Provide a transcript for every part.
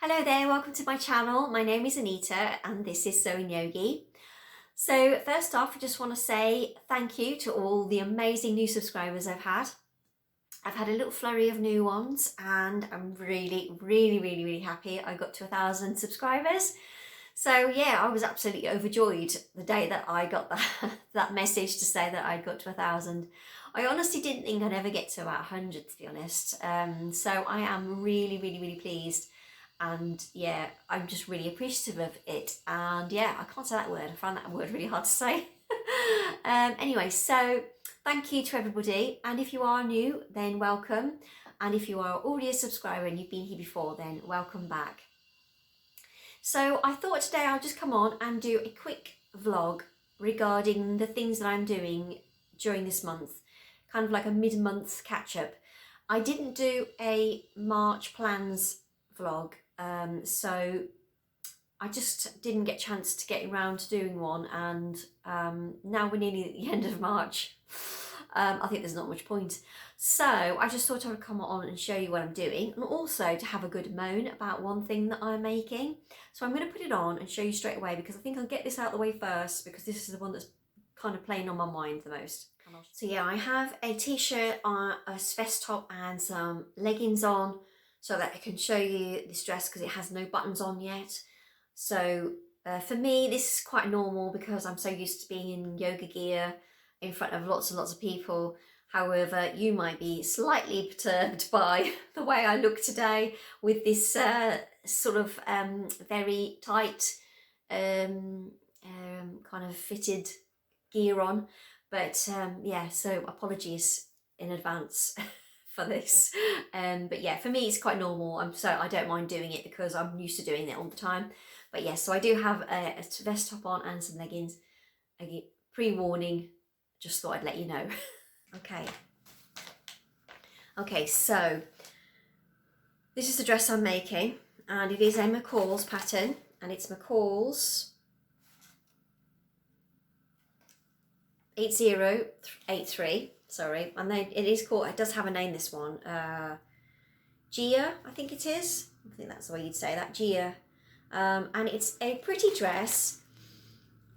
Hello there, welcome to my channel. My name is Anita and this is Sewing Yogi. So first off, I just want to say thank you to all the amazing new subscribers I've had. I've had a little flurry of new ones and I'm really happy I got to 1,000 subscribers. So yeah, I was absolutely overjoyed the day that I got that message to say that I'd got to 1,000. I honestly didn't think I'd ever get to about 100, to be honest. So I am really pleased. And yeah, I'm just really appreciative of it. And yeah, I can't say that word. I found that word really hard to say. Anyway, so thank you to everybody. And if you are new, then welcome. And if you are already a subscriber and you've been here before, then welcome back. So I thought today I'll just come on and do a quick vlog regarding the things that I'm doing during this month. Kind of like a mid-month catch-up. I didn't do a March plans vlog. So I just didn't get a chance to get around to doing one, and now we're nearly at the end of March. I think there's not much point. So I just thought I would come on and show you what I'm doing, and also to have a good moan about one thing that I'm making. So I'm going to put it on and show you straight away, because I think I'll get this out of the way first, because this is the one that's kind of playing on my mind the most. So yeah, I have a t-shirt, a vest top and some leggings on, so that I can show you this dress because it has no buttons on yet. So for me, this is quite normal because I'm so used to being in yoga gear in front of lots and lots of people. However, you might be slightly perturbed by the way I look today with this sort of very tight kind of fitted gear on. But yeah, so apologies in advance for this, but yeah, for me it's quite normal. I don't mind doing it because I'm used to doing it all the time. But yes, so I do have a vest top on and some leggings. Again, pre-warning, just thought I'd let you know. Okay, so this is the dress I'm making, and it is a McCall's pattern, and it's McCall's 8083. Sorry, and then it does have a name, this one. Gia, I think it is. I think that's the way you'd say that, Gia. And it's a pretty dress.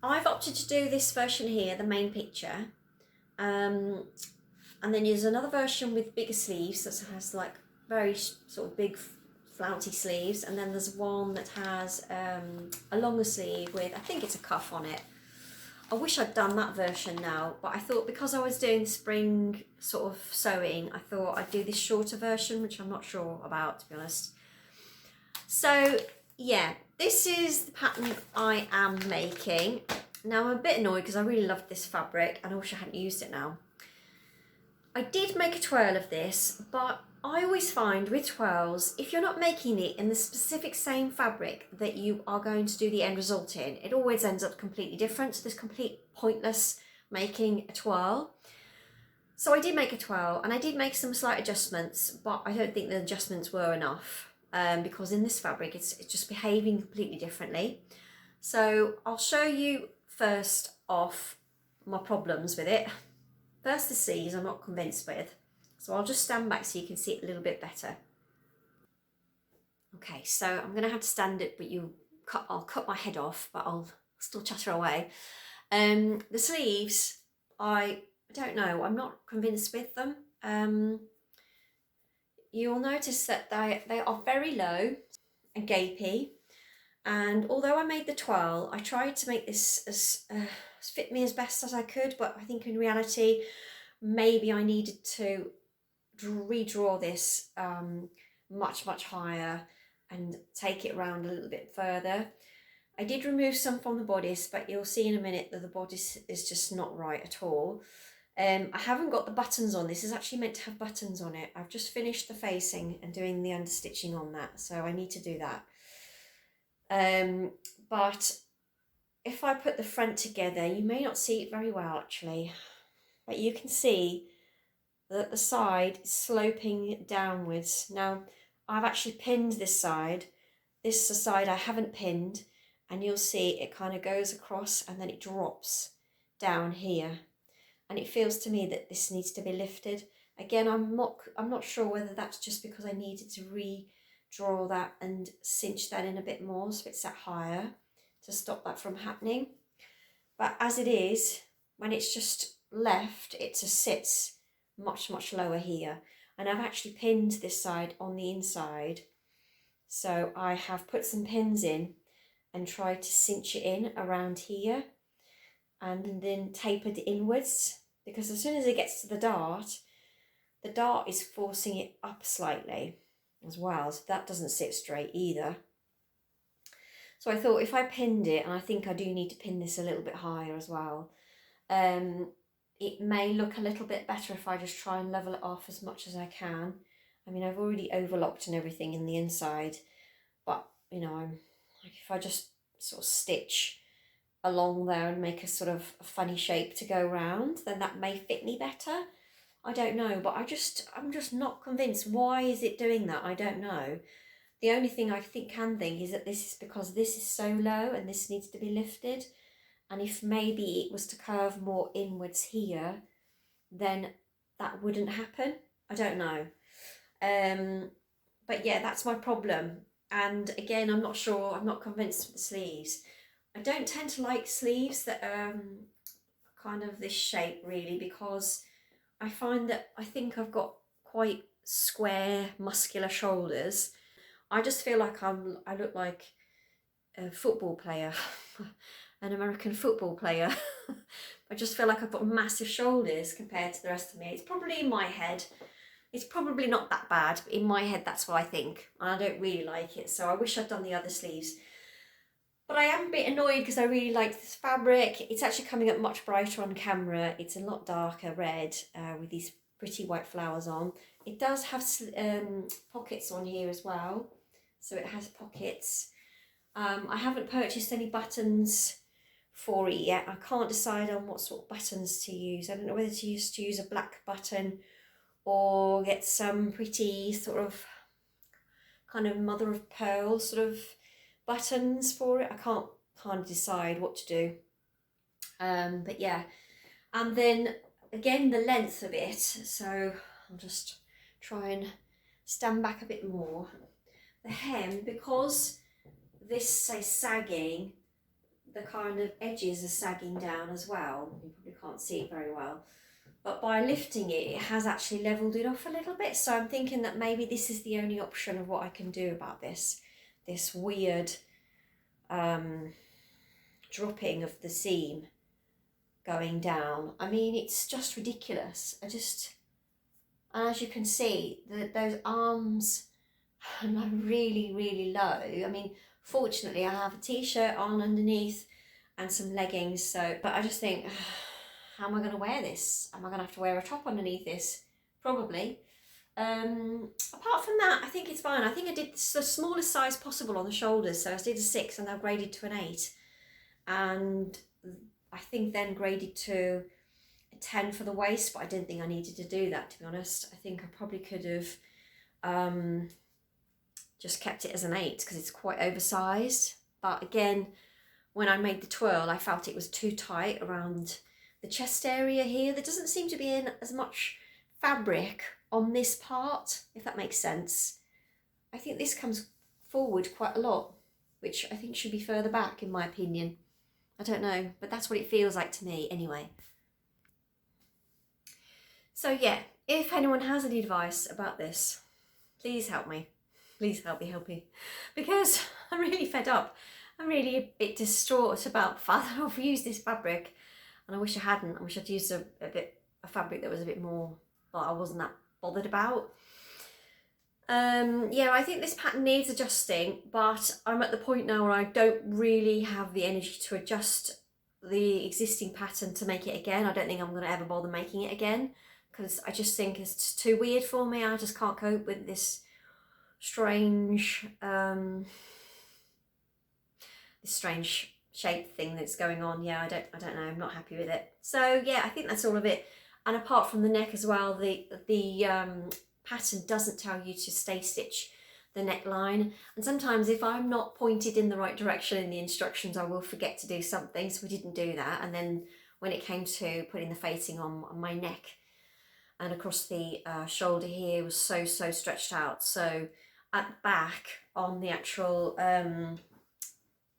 I've opted to do this version here, the main picture. And then there's another version with bigger sleeves that has like very sort of big flouncy sleeves. And then there's one that has a longer sleeve with, I think it's a cuff on it. I wish I'd done that version now, but I thought because I was doing spring sort of sewing, I thought I'd do this shorter version, which I'm not sure about, to be honest. So yeah, this is the pattern I am making. Now I'm a bit annoyed because I really loved this fabric and I wish I hadn't used it now. I did make a twirl of this, but I always find with twirls, if you're not making it in the specific same fabric that you are going to do the end result in, it always ends up completely different. So there's complete pointless making a twirl. So I did make a twirl and I did make some slight adjustments, but I don't think the adjustments were enough because in this fabric it's just behaving completely differently. So I'll show you first off my problems with it. First, the sleeves I'm not convinced with. So I'll just stand back so you can see it a little bit better. Okay, so I'm going to have to stand it, but I'll cut my head off, but I'll still chatter away. The sleeves, I don't know, I'm not convinced with them. You'll notice that they are very low and gapy. And although I made the twirl, I tried to make this as fit me as best as I could, but I think in reality, maybe I needed to redraw this much higher and take it around a little bit further. I did remove some from the bodice, but you'll see in a minute that the bodice is just not right at all. I haven't got the buttons on. This is actually meant to have buttons on it. I've just finished the facing and doing the understitching on that, so I need to do that. But if I put the front together, you may not see it very well actually, but you can see that the side is sloping downwards. Now I've actually pinned this side. This is the side I haven't pinned, and you'll see it kind of goes across and then it drops down here. And it feels to me that this needs to be lifted. Again, I'm not sure whether that's just because I needed to draw that and cinch that in a bit more so it's set higher to stop that from happening. But as it is, when it's just left, it just sits much lower here. And I've actually pinned this side on the inside. So I have put some pins in and tried to cinch it in around here and then tapered inwards, because as soon as it gets to the dart is forcing it up slightly as well, so that doesn't sit straight either. So I thought if I pinned it, and I think I do need to pin this a little bit higher as well, it may look a little bit better if I just try and level it off as much as I can. I mean, I've already overlocked and everything in the inside, but you know, I'm like, if I just sort of stitch along there and make a sort of a funny shape to go round, then that may fit me better. I don't know, but I'm just not convinced. Why is it doing that? I don't know. The only thing I can think is that this is because this is so low and this needs to be lifted. And if maybe it was to curve more inwards here, then that wouldn't happen. I don't know. But yeah, that's my problem. And again, I'm not sure, I'm not convinced with the sleeves. I don't tend to like sleeves that are kind of this shape really, because I find that I think I've got quite square, muscular shoulders. I just feel like I look like a football player, an American football player. I just feel like I've got massive shoulders compared to the rest of me. It's probably in my head. It's probably not that bad, but in my head that's what I think. And I don't really like it, so I wish I'd done the other sleeves. But I am a bit annoyed because I really like this fabric. It's actually coming up much brighter on camera. It's a lot darker red with these pretty white flowers on. It does have pockets on here as well. So it has pockets. I haven't purchased any buttons for it yet. I can't decide on what sort of buttons to use. I don't know whether to use a black button or get some pretty sort of kind of mother of pearl sort of buttons for it. I can't decide what to do. But yeah, and then again the length of it. So I'll just try and stand back a bit more. The hem, because this is sagging, the kind of edges are sagging down as well. You probably can't see it very well, but by lifting it, it has actually leveled it off a little bit. So I'm thinking that maybe this is the only option of what I can do about this weird dropping of the seam going down. I mean, it's just ridiculous. And as you can see, those arms are really low. I mean, fortunately I have a t-shirt on underneath and some leggings, so, but I just think, how am I going to wear this? Am I going to have to wear a top underneath this? Probably. Apart from that, I think it's fine. I think I did the smallest size possible on the shoulders, so I did a 6 and I've graded to an 8, and I think then graded to a 10 for the waist, but I didn't think I needed to do that, to be honest. I think I probably could have just kept it as an 8 because it's quite oversized. But again, when I made the twirl, I felt it was too tight around the chest area here. There doesn't seem to be in as much fabric on this part, if that makes sense. I think this comes forward quite a lot, which I think should be further back in my opinion. I don't know, but that's what it feels like to me anyway. So yeah, if anyone has any advice about this, please help me. Please help me, because I'm really fed up. I'm really a bit distraught about the fact that I've used this fabric, and I wish I hadn't. I wish I'd used a fabric that was a bit more, but I wasn't that bothered about. Yeah, I think this pattern needs adjusting, but I'm at the point now where I don't really have the energy to adjust the existing pattern to make it again. I don't think I'm going to ever bother making it again, because I just think it's too weird for me. I just can't cope with this strange shape thing that's going on. Yeah, I don't know, I'm not happy with it. So yeah, I think that's all of it. And apart from the neck as well, the pattern doesn't tell you to stay stitch the neckline, and sometimes if I'm not pointed in the right direction in the instructions, I will forget to do something, so we didn't do that. And then when it came to putting the facing on my neck and across the shoulder here was so stretched out, so at the back on the actual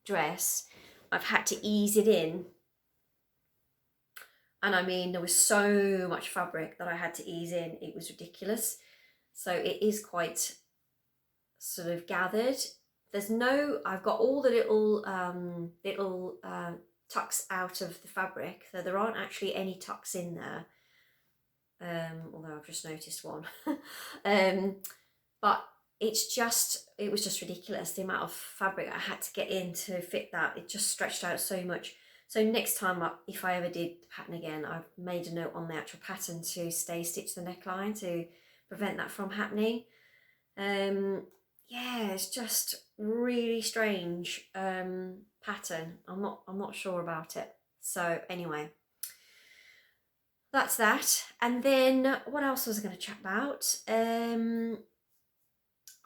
dress, I've had to ease it in. And I mean, there was so much fabric that I had to ease in, it was ridiculous. So it is quite sort of gathered. There's no, I've got all the little tucks out of the fabric, so there aren't actually any tucks in there. Although I've just noticed one. But it was just ridiculous, the amount of fabric I had to get in to fit that. It just stretched out so much. So next time, if I ever did the pattern again, I've made a note on the actual pattern to stay stitch the neckline to prevent that from happening. Yeah, it's just really strange pattern. I'm not sure about it. So anyway, that's that. And then what else was I going to chat about?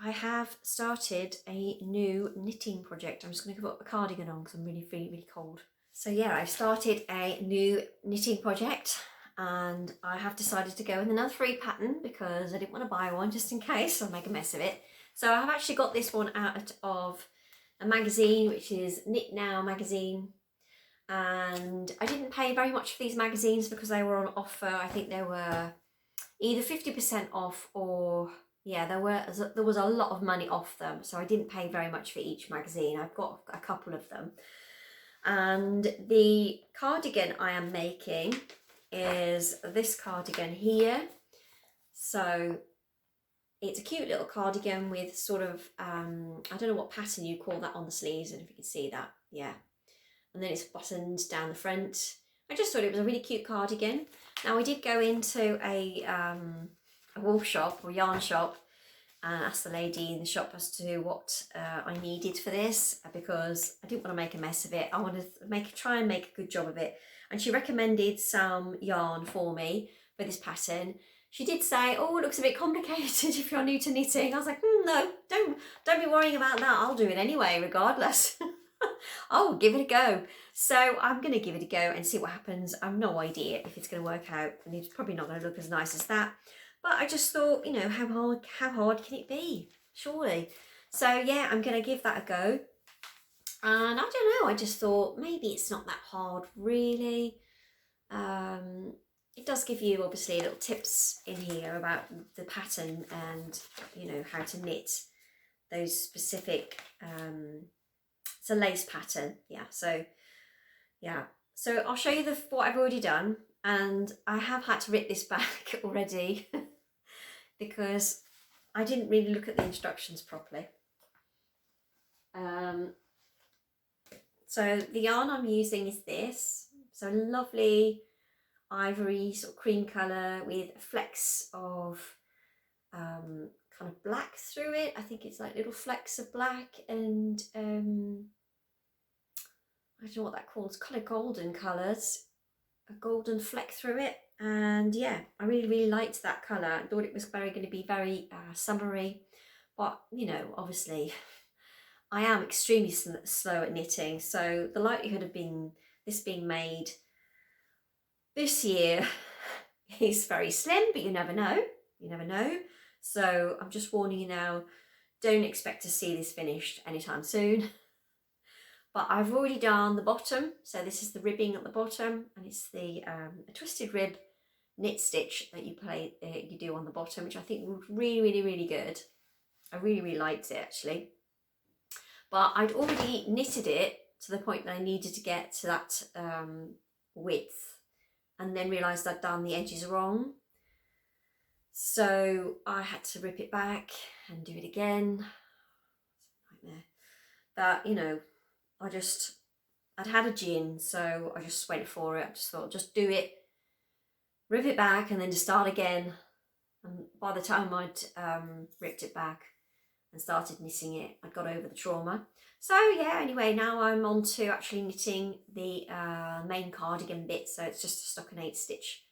I have started a new knitting project. I'm just going to put a cardigan on because I'm really feeling really cold. So yeah, I've started a new knitting project, and I have decided to go with another free pattern because I didn't want to buy one just in case I'll make a mess of it. So I've actually got this one out of a magazine, which is Knit Now magazine. And I didn't pay very much for these magazines because they were on offer. I think they were either 50% off, or yeah, there was a lot of money off them. So I didn't pay very much for each magazine. I've got a couple of them. And the cardigan I am making is this cardigan here. So it's a cute little cardigan with sort of, I don't know what pattern you call that on the sleeves, and if you can see that, yeah. And then it's buttoned down the front. I just thought it was a really cute cardigan. Now I did go into a wool shop or yarn shop and asked the lady in the shop as to what I needed for this, because I didn't want to make a mess of it. I wanted to try and make a good job of it. And she recommended some yarn for me for this pattern. She did say, oh, it looks a bit complicated if you're new to knitting. I was like, no, don't be worrying about that. I'll do it anyway, regardless. I'll give it a go. So I'm going to give it a go and see what happens. I've no idea if it's going to work out, and it's probably not going to look as nice as that. But I just thought, you know, how hard can it be? Surely. So yeah, I'm going to give that a go. And I don't know, I just thought maybe it's not that hard, really. It does give you obviously little tips in here about the pattern and, you know, how to knit those specific, it's a lace pattern. Yeah, so yeah. So I'll show you what I've already done, and I have had to rip this back already because I didn't really look at the instructions properly. So the yarn I'm using is this. So lovely ivory sort of cream colour with flecks of kind of black through it. I think it's like little flecks of black and I don't know what that calls, kind of golden colours, a golden fleck through it. And yeah, I really liked that colour. I thought it was going to be very summery, but you know, obviously I am extremely slow at knitting, so the likelihood of this being made this year is very slim, but you never know. You never know. So I'm just warning you now, don't expect to see this finished anytime soon. But I've already done the bottom. So this is the ribbing at the bottom, and it's the a twisted rib knit stitch that you do on the bottom, which I think was really good. I really liked it actually. But I'd already knitted it to the point that I needed to get to that width, and then realised I'd done the edges wrong. So I had to rip it back and do it again. It's a nightmare. But, you know, I'd had a gin, so I just went for it. I just thought, just do it, rip it back, and then just start again. And by the time I'd ripped it back and started knitting it, I got over the trauma. So yeah, anyway, now I'm on to actually knitting the main cardigan bit. So it's just a stockinette stitch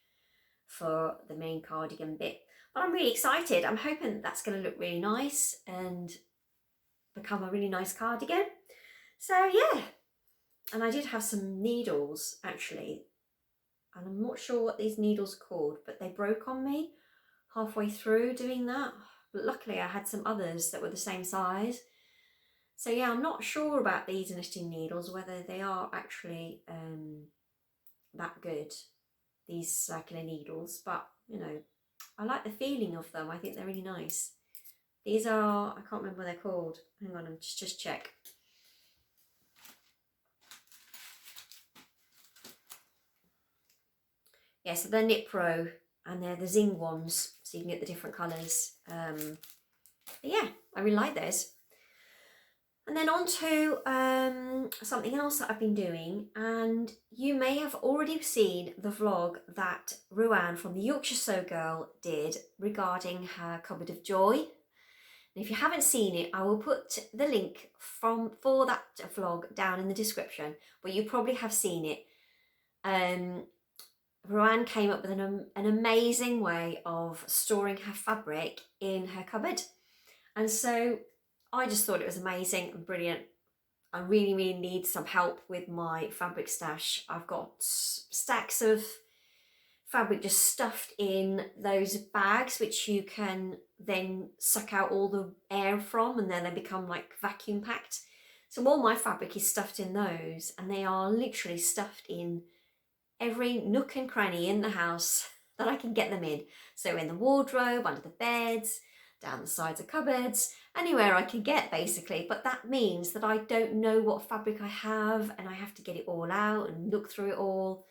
for the main cardigan bit. But I'm really excited. I'm hoping that's going to look really nice and become a really nice cardigan. So yeah, and I did have some needles actually, and I'm not sure what these needles are called, but they broke on me halfway through doing that. but luckily I had some others that were the same size. So yeah, I'm not sure about these knitting needles, whether they are actually that good, these circular needles, but you know, I like the feeling of them. I think they're really nice. These are, I can't remember what they're called. Hang on, I'll just check. Yeah, so they're Knit Pro, and they're the Zing ones, so you can get the different colours. Yeah, I really like those. And then on to something else that I've been doing, and you may have already seen the vlog that Ruan from the Yorkshire Sew Girl did regarding her Cupboard of Joy. And if you haven't seen it, I will put the link for that vlog down in the description, but you probably have seen it. Ruan came up with an amazing way of storing her fabric in her cupboard. And so I just thought it was amazing and brilliant. I really, really need some help with my fabric stash. I've got stacks of fabric just stuffed in those bags, which you can then suck out all the air from, and then they become like vacuum packed. So all my fabric is stuffed in those, and they are literally stuffed in every nook and cranny in the house that I can get them in. So in the wardrobe, under the beds, down the sides of cupboards, anywhere I can get basically. But that means that I don't know what fabric I have, and I have to get it all out and look through it all,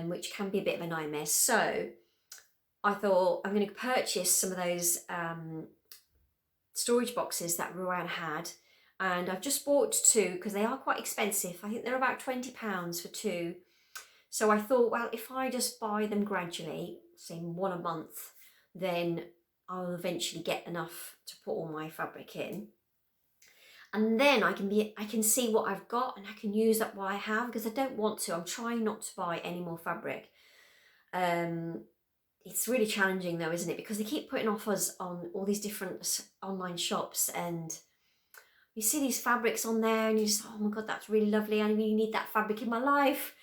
which can be a bit of a nightmare. So I thought I'm going to purchase some of those storage boxes that Ruan had, and I've just bought two because they are quite expensive. I think they're about £20 for two. So I thought, well, if I just buy them gradually, say one a month, then I'll eventually get enough to put all my fabric in. And then I can see what I've got, and I can use up what I have, because I don't want to. I'm trying not to buy any more fabric. It's really challenging though, isn't it? Because they keep putting offers on all these different online shops, and you see these fabrics on there and you just, oh my God, that's really lovely. I really need that fabric in my life.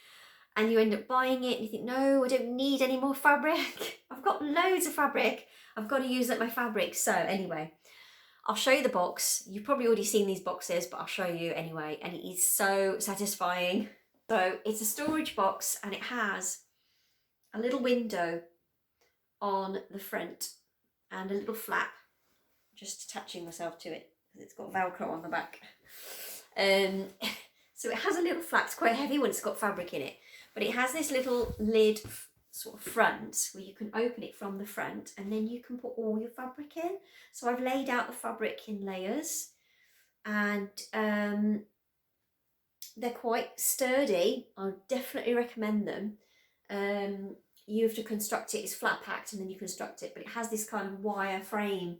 And you end up buying it and you think, no, I don't need any more fabric. I've got loads of fabric. I've got to use up my fabric. So anyway, I'll show you the box. You've probably already seen these boxes, but I'll show you anyway. And it is so satisfying. So it's a storage box, and it has a little window on the front and a little flap. Just attaching myself to it because it's got Velcro on the back. So it has a little flap. It's quite heavy when it's got fabric in it. But it has this little lid sort of front where you can open it from the front, and then you can put all your fabric in. So I've laid out the fabric in layers, and they're quite sturdy. I definitely recommend them. You have to construct it. It's flat packed and then you construct it, but it has this kind of wire frame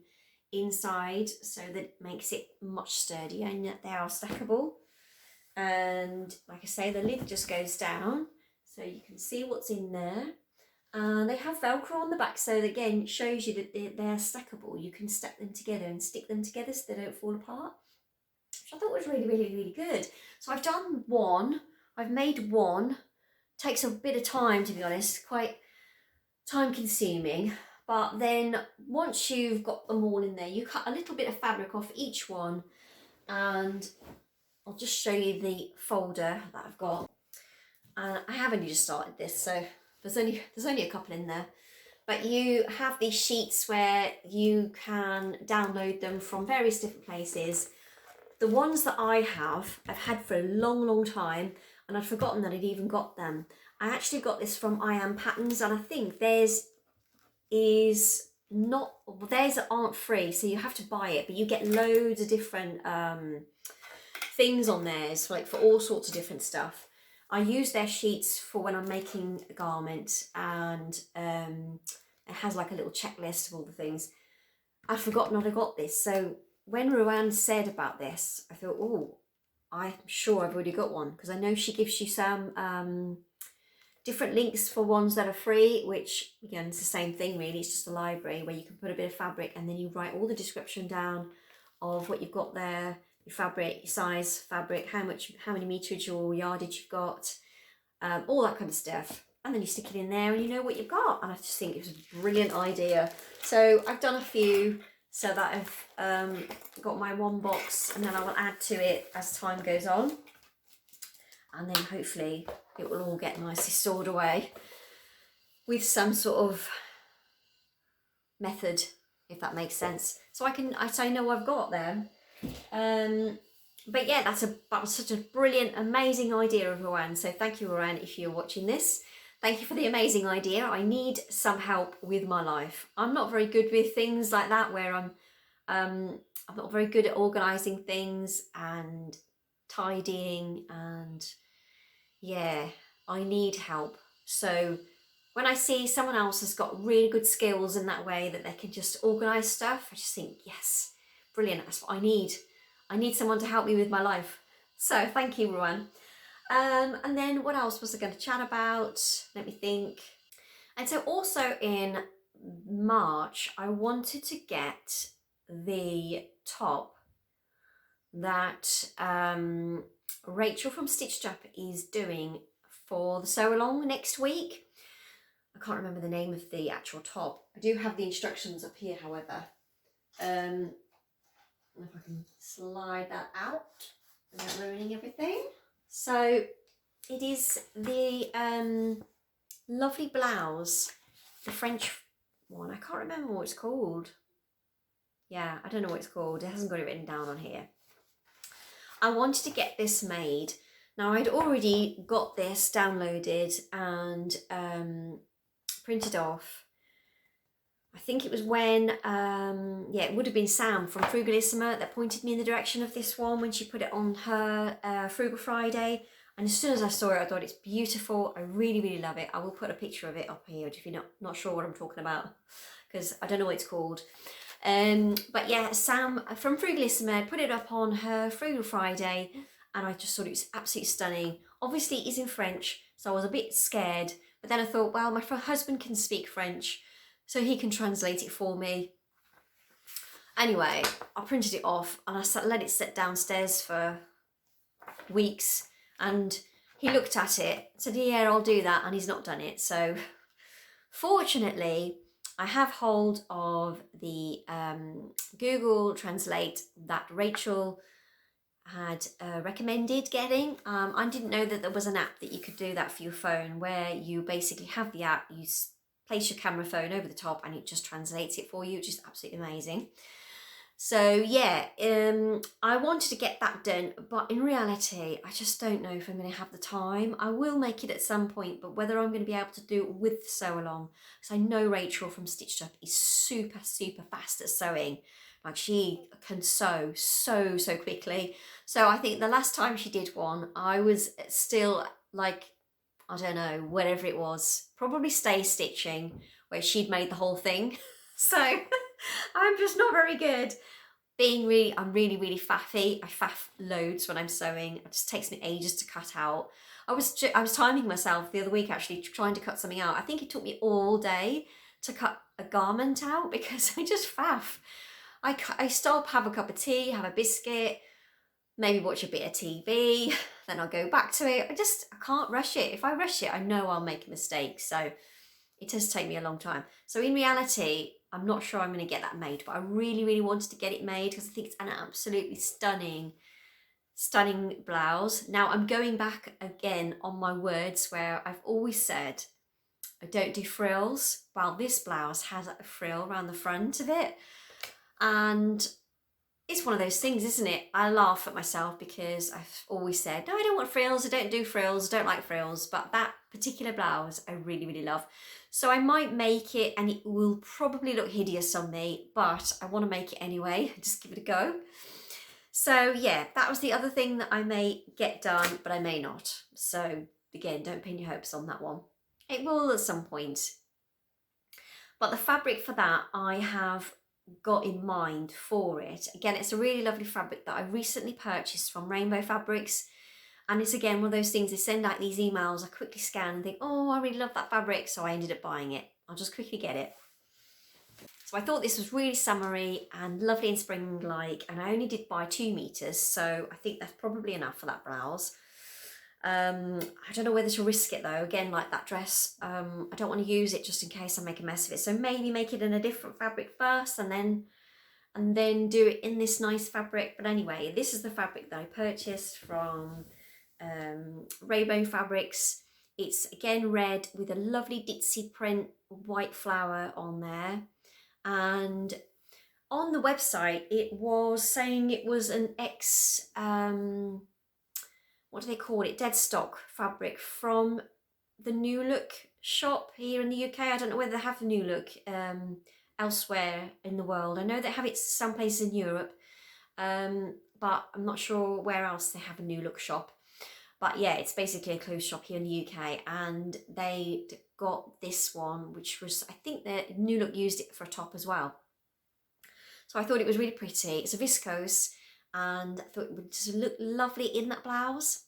inside, so that it makes it much sturdier, and they are stackable. And like I say, the lid just goes down, so you can see what's in there. And they have Velcro on the back, so again, it shows you that they're stackable. You can stack them together and stick them together so they don't fall apart, which I thought was really, really, really good. So I've done one. I've made one. Takes a bit of time, to be honest, quite time consuming. But then once you've got them all in there, you cut a little bit of fabric off each one, and I'll just show you the folder that I've got. I have only just started this, so there's only a couple in there. But you have these sheets where you can download them from various different places. The ones that I have, I've had for a long, long time, and I'd forgotten that I'd even got them. I actually got this from I Am Patterns, and I think theirs aren't free, so you have to buy it, but you get loads of different things on theirs, like for all sorts of different stuff. I use their sheets for when I'm making a garment, and it has like a little checklist of all the things. I'd forgotten I got this, so when Ruan said about this, I thought, oh, I'm sure I've already got one, because I know she gives you some different links for ones that are free, which again, it's the same thing really. It's just a library where you can put a bit of fabric, and then you write all the description down of what you've got there, your fabric, your size, fabric, how many meterage or yardage you've got, all that kind of stuff. And then you stick it in there and you know what you've got. And I just think it was a brilliant idea. So I've done a few. so that I've got my one box, and then I will add to it as time goes on, and then hopefully it will all get nicely stored away with some sort of method, if that makes sense. So I know I've got them. But yeah, that was such a brilliant, amazing idea of Ruan. So thank you, Ruan, if you're watching this. Thank you for the amazing idea. I need some help with my life. I'm not very good with things like that, where I'm not very good at organising things and tidying, and yeah, I need help. So when I see someone else has got really good skills in that way, that they can just organise stuff, I just think, yes, brilliant, that's what I need. I need someone to help me with my life. So thank you, Ruan. And then what else was I going to chat about? Let me think. And so also in March, I wanted to get the top that Rachel from Stitched Up is doing for the sew along next week. I can't remember the name of the actual top. I do have the instructions up here, however. If I can slide that out without ruining everything. So it is the lovely blouse, the French one. I can't remember what it's called. Yeah, I don't know what it's called. It hasn't got it written down on here. I wanted to get this made. Now, I'd already got this downloaded and printed off. I think it was when, yeah, it would have been Sam from Frugalissima that pointed me in the direction of this one when she put it on her Frugal Friday. And as soon as I saw it, I thought it's beautiful. I really, really love it. I will put a picture of it up here if you're not sure what I'm talking about, because I don't know what it's called. But yeah, Sam from Frugalissima put it up on her Frugal Friday, and I just thought it was absolutely stunning. Obviously, it is in French, so I was a bit scared. But then I thought, well, my husband can speak French, so he can translate it for me. Anyway, I printed it off and I let it sit downstairs for weeks, and he looked at it, said, yeah, I'll do that, and he's not done it. So fortunately, I have hold of the Google Translate that Rachel had recommended getting. I didn't know that there was an app that you could do that for your phone, where you basically have the app, you place your camera phone over the top and it just translates it for you, which is absolutely amazing. So yeah, I wanted to get that done, but in reality, I just don't know if I'm going to have the time. I will make it at some point, but whether I'm going to be able to do it with sew along, because I know Rachel from Stitched Up is super, super fast at sewing. Like, she can sew so quickly. So I think the last time she did one, I was still like, I don't know, whatever it was, probably stay stitching, where she'd made the whole thing. So I'm just not very good. I'm really faffy. I faff loads when I'm sewing. It just takes me ages to cut out. I was timing myself the other week, actually, trying to cut something out. I think it took me all day to cut a garment out, because I just faff. I stop, have a cup of tea, have a biscuit, maybe watch a bit of TV, then I'll go back to it. I can't rush it. If I rush it, I know I'll make a mistake. So it does take me a long time. So in reality, I'm not sure I'm going to get that made, but I really wanted to get it made, because I think it's an absolutely stunning blouse. Now, I'm going back again on my words, where I've always said I don't do frills. Well, this blouse has a frill around the front of it, and it's one of those things, isn't it? I laugh at myself, because I've always said, no, I don't want frills, I don't do frills, I don't like frills, but that particular blouse I really love. So I might make it, and it will probably look hideous on me, but I want to make it anyway, just give it a go. So yeah, that was the other thing that I may get done, but I may not. So again, don't pin your hopes on that one. It will at some point. But the fabric for that I have got in mind for it. Again, it's a really lovely fabric that I recently purchased from Rainbow Fabrics. And it's again one of those things, they send out these emails, I quickly scan and think, oh, I really love that fabric, so I ended up buying it. I'll just quickly get it. So I thought this was really summery and lovely and spring-like, and I only did buy 2 meters, so I think that's probably enough for that blouse. I don't know whether to risk it though, again, like that dress, I don't want to use it just in case I make a mess of it, so maybe make it in a different fabric first and then and then do it in this nice fabric. But anyway, this is the fabric that I purchased from Rainbow Fabrics. It's again red with a lovely ditzy print white flower on there, and on the website it was saying it was an what do they call it, dead stock fabric from the New Look shop here in the UK. I don't know whether they have the New Look elsewhere in the world. I know they have it some places in Europe, but I'm not sure where else they have a New Look shop. But yeah, it's basically a clothes shop here in the UK, and they got this one, which was, I think that New Look used it for a top as well. So I thought it was really pretty. It's a viscose, and I thought it would just look lovely in that blouse.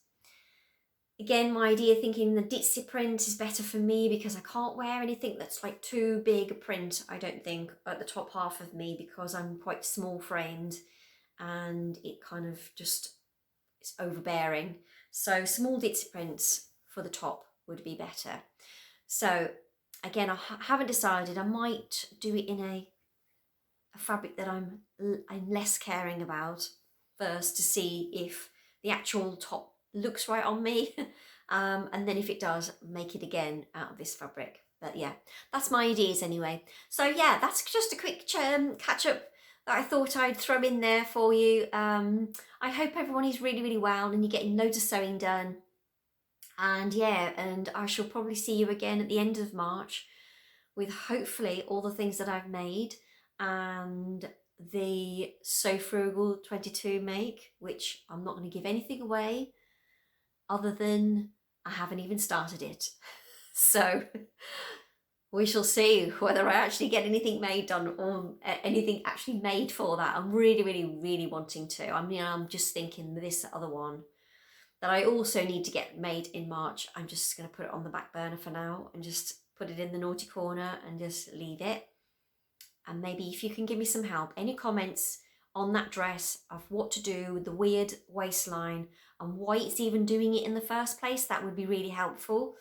Again, my idea thinking the ditzy print is better for me because I can't wear anything that's like too big a print, I don't think, at the top half of me, because I'm quite small framed and it kind of just is overbearing. So small ditzy prints for the top would be better. So again, I haven't decided. I might do it in a fabric that I'm less caring about first to see if the actual top looks right on me, and then if it does, make it again out of this fabric. But yeah, that's my ideas anyway. So yeah, that's just a quick catch up that I thought I'd throw in there for you. I hope everyone is really, really well and you're getting loads of sewing done. And yeah, and I shall probably see you again at the end of March with hopefully all the things that I've made and the So Frugal 22 make, which I'm not going to give anything away other than I haven't even started it. So we shall see whether I actually get anything made done or anything actually made for that. I'm really, really, really wanting to. I mean, I'm just thinking this other one that I also need to get made in March. I'm just going to put it on the back burner for now and just put it in the naughty corner and just leave it. And maybe if you can give me some help, any comments on that dress of what to do with the weird waistline and why it's even doing it in the first place, that would be really helpful.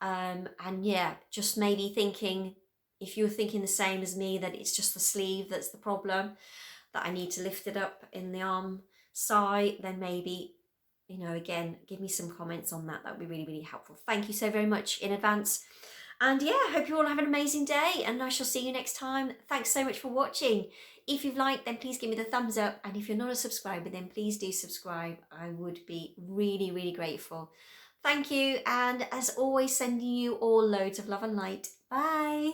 And yeah, just maybe thinking, if you're thinking the same as me, that it's just the sleeve that's the problem, that I need to lift it up in the arm side, then maybe, you know, again, give me some comments on that. That would be really, really helpful. Thank you so very much in advance. And yeah, I hope you all have an amazing day and I shall see you next time. Thanks so much for watching. If you've liked, then please give me the thumbs up. And if you're not a subscriber, then please do subscribe. I would be really, really grateful. Thank you. And as always, sending you all loads of love and light. Bye.